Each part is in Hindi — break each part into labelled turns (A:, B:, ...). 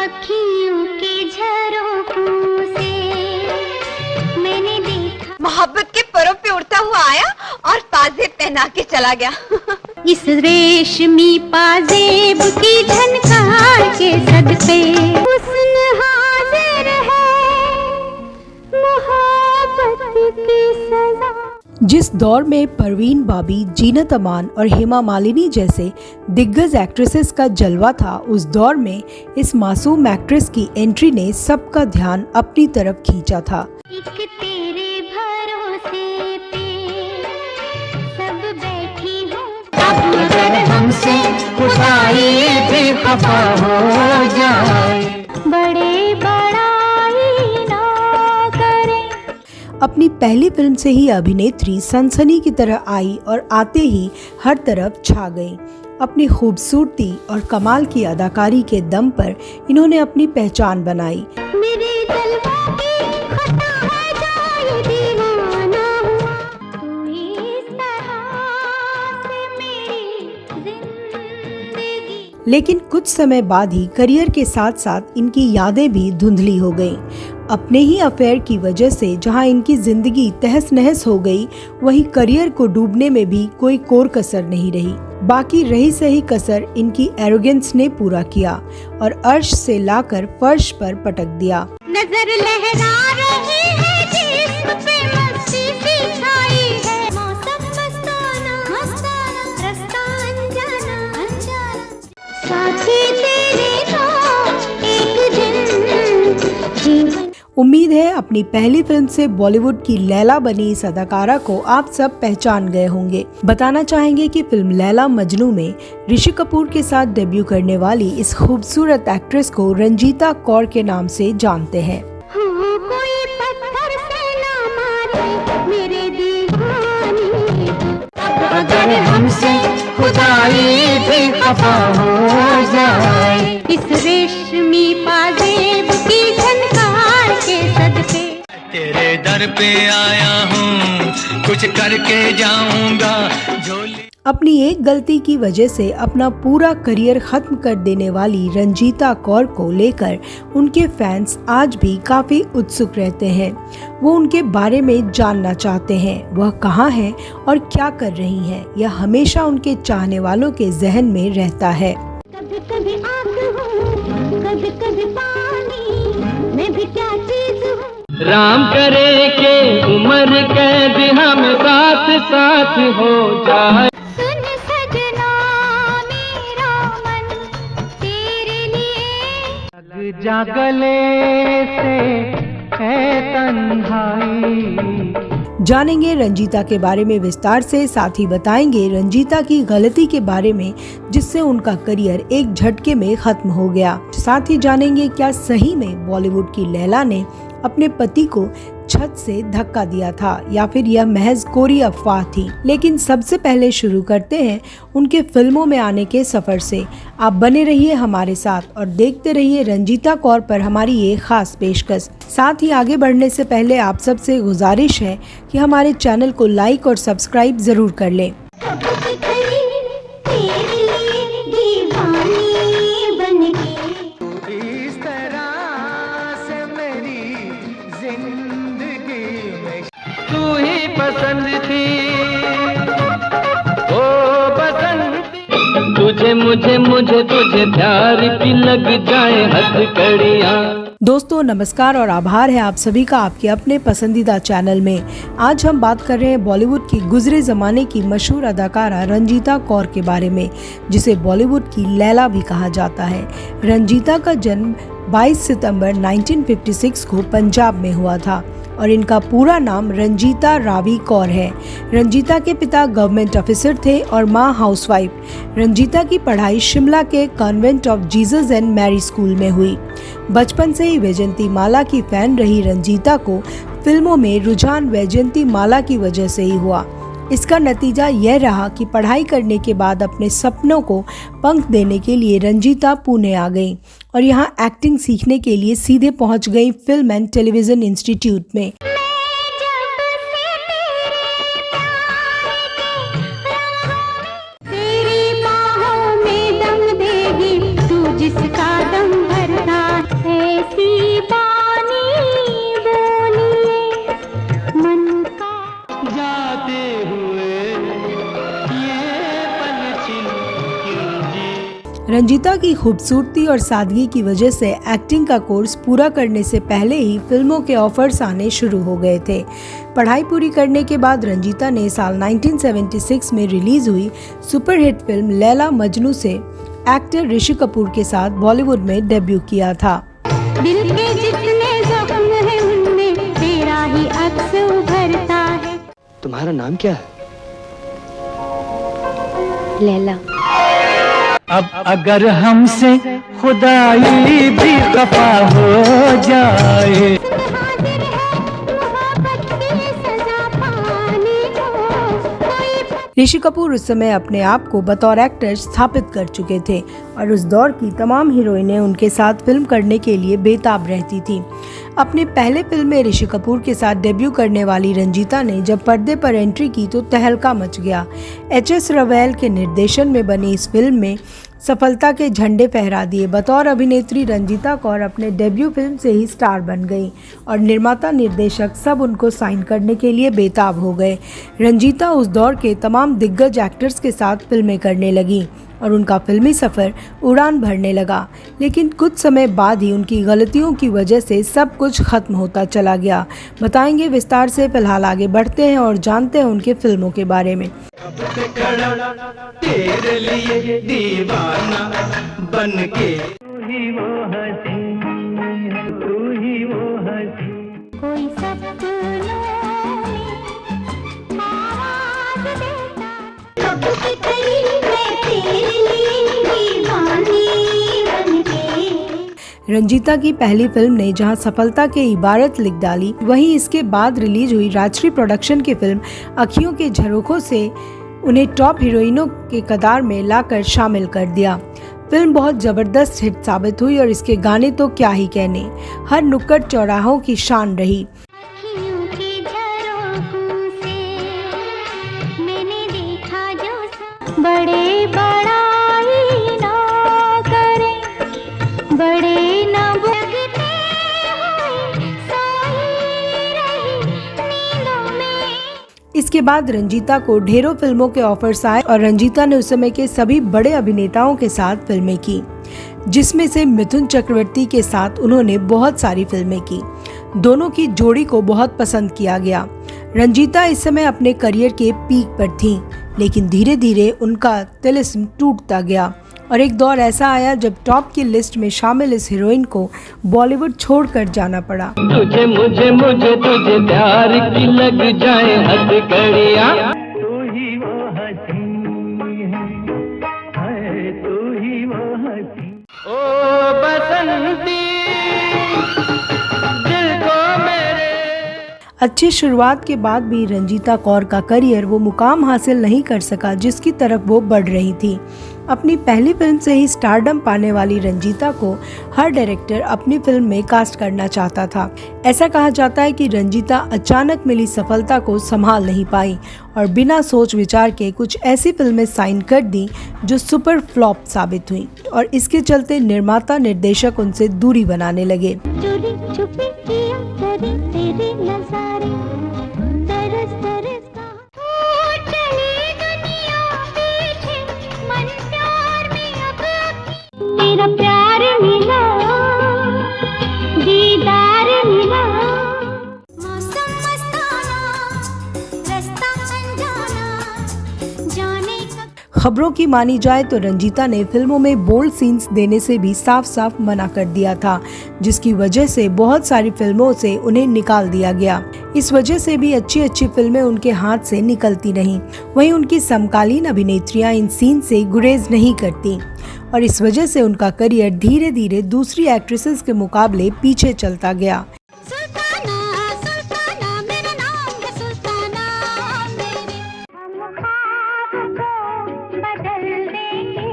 A: अखियों के झरोखों से मैंने देखा।
B: मोहब्बत के पर्व पे उड़ता हुआ आया और पाजेब पहना के चला गया।
A: इस रेशमी पाजेब की झनकार के सदके हुस्न हाजिर है, मोहब्बत की सजा।
C: जिस दौर में परवीन बाबी, जीनत अमान और हेमा मालिनी जैसे दिग्गज एक्ट्रेसेस का जलवा था, उस दौर में इस मासूम एक्ट्रेस की एंट्री ने सबका ध्यान अपनी तरफ खींचा था।
A: एक तेरे भरोसे पे सब बैठी हूँ, अब अगर हमसे खुदाई भी खफा हो जाए, बड़े बड़ाई ना करें।
C: अपनी पहली फिल्म से ही अभिनेत्री सनसनी की तरह आई और आते ही हर तरफ छा गईं। अपनी खूबसूरती और कमाल की अदाकारी के दम पर इन्होंने अपनी पहचान बनाई।
A: मेरे दिलवा की खता है जाए दीवाना हुआ, तू इस तरह से मेरी जिंदगी।
C: लेकिन कुछ समय बाद ही करियर के साथ साथ इनकी यादें भी धुंधली हो गईं। अपने ही अफेयर की वजह से जहां इनकी जिंदगी तहस नहस हो गई, वहीं करियर को डूबने में भी कोई कोर कसर नहीं रही। बाकी रही सही कसर इनकी एरोगेंस ने पूरा किया और अर्श से लाकर फर्श पर पटक दिया।
A: नजर लहरा रही है जिस्म पे मस्ती सी छाई है, मौसम मस्ताना मस्ताना, रास्ता अनजाना अनजाना, साथी तेरे नाम एक दिन जीवन।
C: उम्मीद है अपनी पहली फिल्म से बॉलीवुड की लैला बनी इस अदाकारा को आप सब पहचान गए होंगे। बताना चाहेंगे कि फिल्म लैला मजनू में ऋषि कपूर के साथ डेब्यू करने वाली इस खूबसूरत एक्ट्रेस को रंजीता कौर के नाम से जानते हैं।
A: कोई पत्थर से ना मारे मेरे दीवानी, अगर हमसे खुदाई भी खफा हो जाए, इस रेशमी पाजेब की झनकार के सदके
D: तेरे दर पे आया हूँ, कुछ करके जाऊंगा झोली।
C: अपनी एक गलती की वजह से अपना पूरा करियर खत्म कर देने वाली रंजीता कौर को लेकर उनके फैंस आज भी काफी उत्सुक रहते हैं। वो उनके बारे में जानना चाहते हैं, वह कहाँ हैं और क्या कर रही हैं। यह हमेशा उनके चाहने वालों के जहन में रहता है।
A: कभी कभी आग हूँ, कभी कभी पानी, मैं भी क्या चीज हूँ।
D: राम करे के उम्र कैद हम साथ साथ हो जाए।
A: सुन सजना मेरा मन तेरे लिए
D: लग जा गले से है तन्हाई।
C: जानेंगे रंजीता के बारे में विस्तार से, साथ ही बताएंगे रंजीता की गलती के बारे में जिससे उनका करियर एक झटके में खत्म हो गया। साथ ही जानेंगे क्या सही में बॉलीवुड की लैला ने अपने पति को छत से धक्का दिया था या फिर यह महज कोरी अफवाह थी। लेकिन सबसे पहले शुरू करते हैं उनके फिल्मों में आने के सफर से। आप बने रहिए हमारे साथ और देखते रहिए रंजीता कौर पर हमारी ये खास पेशकश। साथ ही आगे बढ़ने से पहले आप सबसे गुजारिश है कि हमारे चैनल को लाइक और सब्सक्राइब जरूर कर लें।
D: तू ही पसंद थी, ओ बसंती, तुझे मुझे मुझे तुझे प्यार की लग जाए हथकड़ियाँ।
C: दोस्तों नमस्कार और आभार है आप सभी का आपके अपने पसंदीदा चैनल में। आज हम बात कर रहे हैं बॉलीवुड की गुजरे जमाने की मशहूर अदाकारा रंजीता कौर के बारे में, जिसे बॉलीवुड की लैला भी कहा जाता है। रंजीता का जन्म 22 सितंबर 1956 को पंजाब में हुआ था और इनका पूरा नाम रंजीता रावी कौर है। रंजीता के पिता गवर्नमेंट ऑफिसर थे और मां हाउसवाइफ। रंजीता की पढ़ाई शिमला के convent of Jesus and Mary school में हुई। बचपन से ही वैजयंती माला की फैन रही रंजीता को फिल्मों में रुझान वैजयंती माला की वजह से ही हुआ। इसका नतीजा यह रहा कि पढ़ाई करने के बाद अपने सपनों को पंख देने के लिए रंजीता पुणे आ गईं और यहाँ एक्टिंग सीखने के लिए सीधे पहुँच गईं फिल्म एंड टेलीविजन इंस्टीट्यूट में।
A: तेरी बाहों में दम देगी तू जिसका दम भरता
C: रंजीता की खूबसूरती और सादगी की वजह से एक्टिंग का कोर्स पूरा करने से पहले ही फिल्मों के ऑफर्स आने शुरू हो गए थे। पढ़ाई पूरी करने के बाद रंजीता ने साल 1976 में रिलीज हुई सुपरहिट फिल्म लैला मजनू से एक्टर ऋषि कपूर के साथ बॉलीवुड में डेब्यू किया था।
A: दिल के जितने जख्म हैं उनमें तेरा ही अक्स उभरता है।
E: तुम्हारा नाम क्या है?
B: लैला।
D: अब अगर हमसे खुदाई भी खफा हो जाए,
A: हाजिर है मोहब्बत की सजा पाने को कोई।
C: ऋषि कपूर उस समय अपने आप को बतौर एक्टर स्थापित कर चुके थे और उस दौर की तमाम हीरोइनें उनके साथ फिल्म करने के लिए बेताब रहती थी। अपने पहले फिल्म में ऋषि कपूर के साथ डेब्यू करने वाली रंजीता ने जब पर्दे पर एंट्री की तो तहलका मच गया। एच.एस. रवैल के निर्देशन में बनी इस फिल्म में सफलता के झंडे फहरा दिए। बतौर अभिनेत्री रंजीता कौर अपने डेब्यू फिल्म से ही स्टार बन गई और निर्माता निर्देशक सब उनको साइन करने के लिए बेताब हो गए। रंजीता उस दौर के तमाम दिग्गज एक्टर्स के साथ फिल्में करने लगी और उनका फिल्मी सफ़र उड़ान भरने लगा। लेकिन कुछ समय बाद ही उनकी गलतियों की वजह से सब कुछ खत्म होता चला गया। बताएंगे विस्तार से, फिलहाल आगे बढ़ते हैं और जानते हैं उनके फिल्मों के बारे में।
F: तेरे लिए दीवाना बनके
A: कोई सपनों में आवाज देता, कब से गई मैं तेरे लिए दीवानी बनके।
C: रंजीता की पहली फिल्म ने जहां सफलता के इबारत लिख डाली, वहीं इसके बाद रिलीज हुई राजश्री प्रोडक्शन की फिल्म अखियों के झरोखों से उन्हें टॉप हीरोइनों के कतार में लाकर शामिल कर दिया। फिल्म बहुत ज़बरदस्त हिट साबित हुई और इसके गाने तो क्या ही कहने, हर नुक्कड़ चौराहों की शान रही।
A: अखियों के झरोखों से मैंने देखा जो बड़े बड़ाई ना करें, बड़े ना लगते हुए सोई रही नींदों में।
C: इसके बाद रंजीता को ढेरों फिल्मों के ऑफर्स आए और रंजीता ने उस समय के सभी बड़े अभिनेताओं के साथ फिल्में की, जिसमें से मिथुन चक्रवर्ती के साथ उन्होंने बहुत सारी फिल्में की। दोनों की जोड़ी को बहुत पसंद किया गया। रंजीता इस समय अपने करियर के पीक पर थीं, लेकिन धीरे धीरे उनका तिलिस्म टूटता गया और एक दौर ऐसा आया जब टॉप की लिस्ट में शामिल इस हीरोइन को बॉलीवुड छोड़कर जाना पड़ा।
D: तुझे मुझे मुझे तुझे प्यार की लग जाए हथकड़ियाँ, तू ही वो हंसी है, तू ही वो हंसी। ओ बसंती दिल को मेरे।
C: अच्छी शुरुआत के बाद भी रंजीता कौर का करियर वो मुकाम हासिल नहीं कर सका जिसकी तरफ वो बढ़ रही थी। अपनी पहली फिल्म से ही स्टारडम पाने वाली रंजीता को हर डायरेक्टर अपनी फिल्म में कास्ट करना चाहता था। ऐसा कहा जाता है कि रंजीता अचानक मिली सफलता को संभाल नहीं पाई और बिना सोच विचार के कुछ ऐसी फिल्में साइन कर दी जो सुपर फ्लॉप साबित हुई और इसके चलते निर्माता निर्देशक उनसे दूरी बनाने लगे।
A: चोरी छुपी किया करे तेरे नजारे, तरस तरस कहा चली दुनिया पीछे, मन प्यार में अब मेरा प्यार मिला, दीदार मिला। मौसम मस्ताना, रास्ता अनजाना, जाने का।
C: खबरों की मानी जाए तो रंजीता ने फिल्मों में बोल्ड सीन्स देने से भी साफ साफ मना कर दिया था, जिसकी वजह से बहुत सारी फिल्मों से उन्हें निकाल दिया गया। इस वजह से भी अच्छी अच्छी फिल्में उनके हाथ से निकलती नहीं। वहीं उनकी समकालीन अभिनेत्रियां इन सीन से गुरेज नहीं करती और इस वजह से उनका करियर धीरे धीरे दूसरी एक्ट्रेसेस के मुकाबले पीछे चलता गया।
A: सुल्ताना सुल्ताना मेरा नाम है सुल्ताना मेरे, हम ख्वाब को बदल देंगे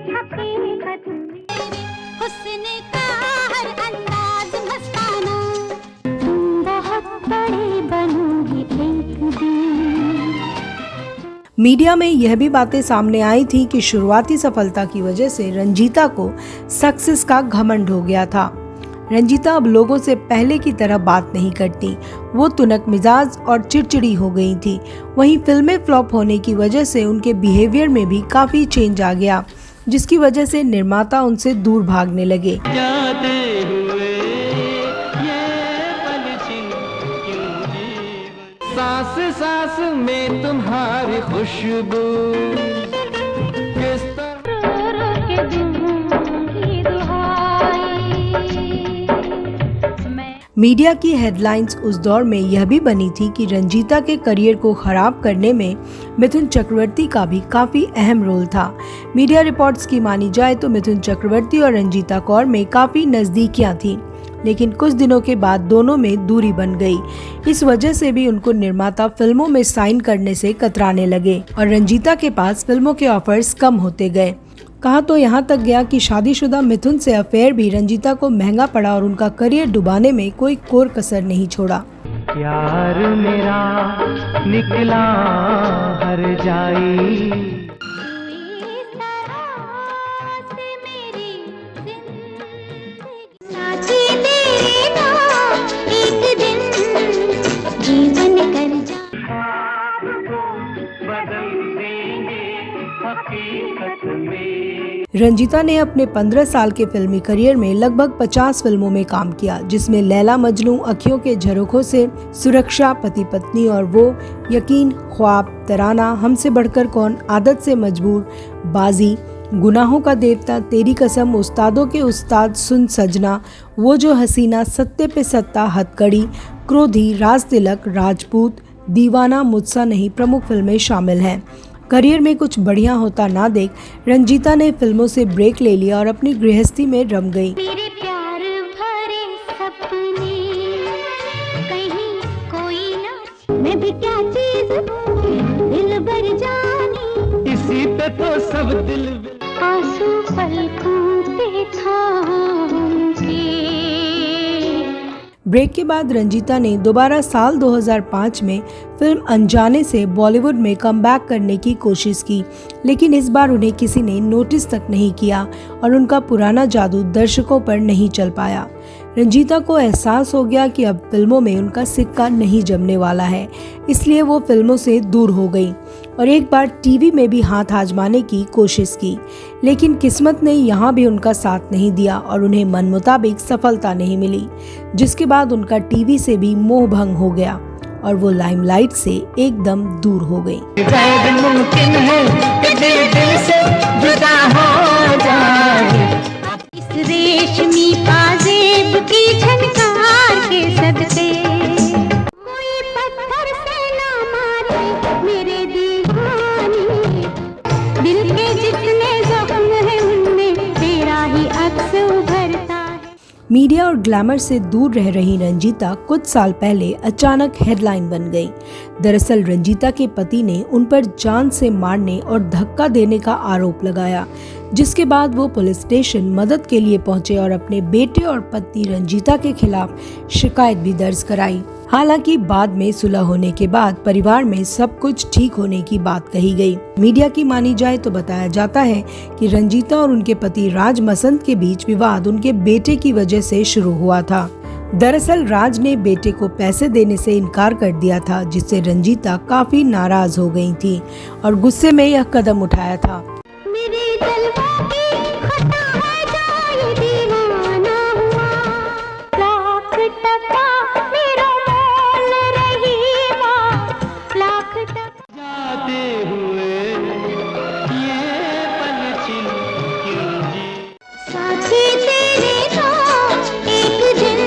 A: हकीकत मेरे, हुस्न का हर अंदाज मस्ताना, तुम बहुत बड़े बनोगे एक दिन।
C: मीडिया में यह भी बातें सामने आई थी कि शुरुआती सफलता की वजह से रंजीता को सक्सेस का घमंड हो गया था। रंजीता अब लोगों से पहले की तरह बात नहीं करती, वो तुनक मिजाज और चिड़चिड़ी हो गई थी। वहीं फिल्में फ्लॉप होने की वजह से उनके बिहेवियर में भी काफ़ी चेंज आ गया जिसकी वजह से निर्माता उनसे दूर भागने लगे।
D: जाते हुए ये पल छिन क्यों जीवन, सांस सांस में तुम्हारी खुशबू किस
C: मीडिया की हेडलाइंस उस दौर में यह भी बनी थी कि रंजीता के करियर को खराब करने में मिथुन चक्रवर्ती का भी काफी अहम रोल था। मीडिया रिपोर्ट्स की मानी जाए तो मिथुन चक्रवर्ती और रंजीता कौर में काफी नजदीकियां थीं, लेकिन कुछ दिनों के बाद दोनों में दूरी बन गई। इस वजह से भी उनको निर्माता फिल्मों में साइन करने से कतराने लगे और रंजीता के पास फिल्मों के ऑफर्स कम होते गए। कहा तो यहाँ तक गया कि शादीशुदा मिथुन से अफेयर भी रंजीता को महंगा पड़ा और उनका करियर डुबाने में कोई कोर कसर नहीं छोड़ा।
D: प्यार मेरा निकला हर जाई,
C: रंजीता ने अपने 15 साल के फिल्मी करियर में लगभग 50 फिल्मों में काम किया, जिसमें लैला मजनू, अखियों के झरोखों से, सुरक्षा, पति पत्नी और वो, यकीन, ख्वाब, तराना, हमसे बढ़कर कौन, आदत से मजबूर, बाजी, गुनाहों का देवता, तेरी कसम, उस्तादों के उस्ताद, सुन सजना, वो जो हसीना, सत्ते पे सत्ता, हथकड़ी, क्रोधी, राज तिलक, राजपूत, दीवाना, मुझसा नहीं प्रमुख फिल्में शामिल हैं। करियर में कुछ बढ़िया होता ना देख रंजीता ने फिल्मों से ब्रेक ले लिया और अपनी गृहस्थी में रम गई।
A: तेरे प्यार भरे सपने कहीं कोई ना, मैं भी क्या चीज हूँ दिल भर जानी,
D: इसी पे तो सब दिल
A: आंसू पलकों पे थाम के।
C: ब्रेक के बाद रंजीता ने दोबारा साल 2005 में फिल्म अनजाने से बॉलीवुड में कमबैक करने की कोशिश की, लेकिन इस बार उन्हें किसी ने नोटिस तक नहीं किया और उनका पुराना जादू दर्शकों पर नहीं चल पाया। रंजीता को एहसास हो गया कि अब फिल्मों में उनका सिक्का नहीं जमने वाला है, इसलिए वो फिल्मों से दूर हो गई और एक बार टीवी में भी हाथ आजमाने की कोशिश की, लेकिन किस्मत ने यहाँ भी उनका साथ नहीं दिया और उन्हें मन मुताबिक सफलता नहीं मिली, जिसके बाद उनका टीवी से भी मोह भंग हो गया और वो लाइमलाइट से एकदम दूर हो गई।
D: मुमकिन है कि दिल से जुदा हो जाए,
A: इस रेशमी पाजेब की झनकार के सदके कोई पत्थर से ना मारे मेरे दीवानी, दिल के जितने जख्म हैं उनमें तेरा ही अक्स उभरता है।
C: मीडिया और ग्लैमर से दूर रह रही रंजीता कुछ साल पहले अचानक हेडलाइन बन गई। दरअसल रंजीता के पति ने उन पर जान से मारने और धक्का देने का आरोप लगाया, जिसके बाद वो पुलिस स्टेशन मदद के लिए पहुंचे और अपने बेटे और पत्नी रंजीता के खिलाफ शिकायत भी दर्ज कराई। हालांकि बाद में सुलह होने के बाद परिवार में सब कुछ ठीक होने की बात कही गई। मीडिया की मानी जाए तो बताया जाता है कि रंजीता और उनके पति राज मसंद के बीच विवाद उनके बेटे की वजह से शुरू हुआ था। दरअसल राज ने बेटे को पैसे देने से इनकार कर दिया था, जिससे रंजीता काफी नाराज हो गई थी और गुस्से में यह कदम उठाया था।
A: मेरे जलवा की खता है जो ये दीवाना हुआ, लाख टका मेरा मोल रही माँ, लाख टका
D: जाते हुए ये पल छिन क्यों जी,
A: साथी तेरे नाम एक दिन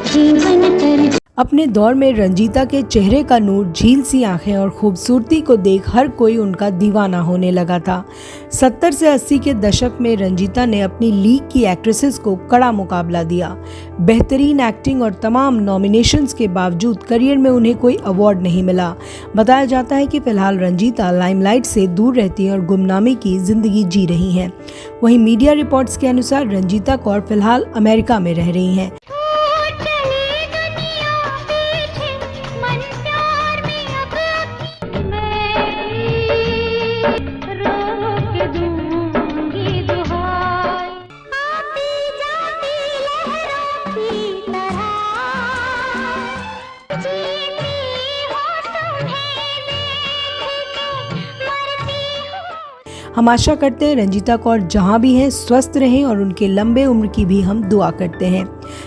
A: जीवन कर।
C: अपने दौर में रंजीता के चेहरे का नूर, झील सी आंखें और खूबसूरती को देख हर कोई उनका दीवाना होने लगा था। 70 से 80 के दशक में रंजीता ने अपनी लीग की एक्ट्रेसेस को कड़ा मुकाबला दिया। बेहतरीन एक्टिंग और तमाम नॉमिनेशंस के बावजूद करियर में उन्हें कोई अवार्ड नहीं मिला। बताया जाता है कि फिलहाल रंजीता लाइमलाइट से दूर रहती हैं और गुमनामी की जिंदगी जी रही हैं। वहीं मीडिया रिपोर्ट्स के अनुसार रंजीता कौर फिलहाल अमेरिका में रह रही हैं। हम आशा करते हैं रंजीता कौर जहां भी हैं स्वस्थ रहें और उनके लंबे उम्र की भी हम दुआ करते हैं।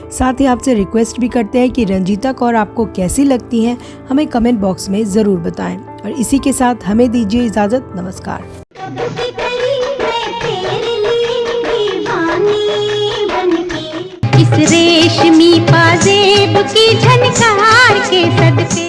C: साथ ही आपसे रिक्वेस्ट भी करते हैं कि रंजीता कौर आपको कैसी लगती हैं, हमें कमेंट बॉक्स में ज़रूर बताएं। और इसी के साथ हमें दीजिए इजाज़त। नमस्कार।
A: कब से खड़ी मैं तेरे लिए दीवानी बनके, इस रेशमी पाजेब की झनकार के सदके।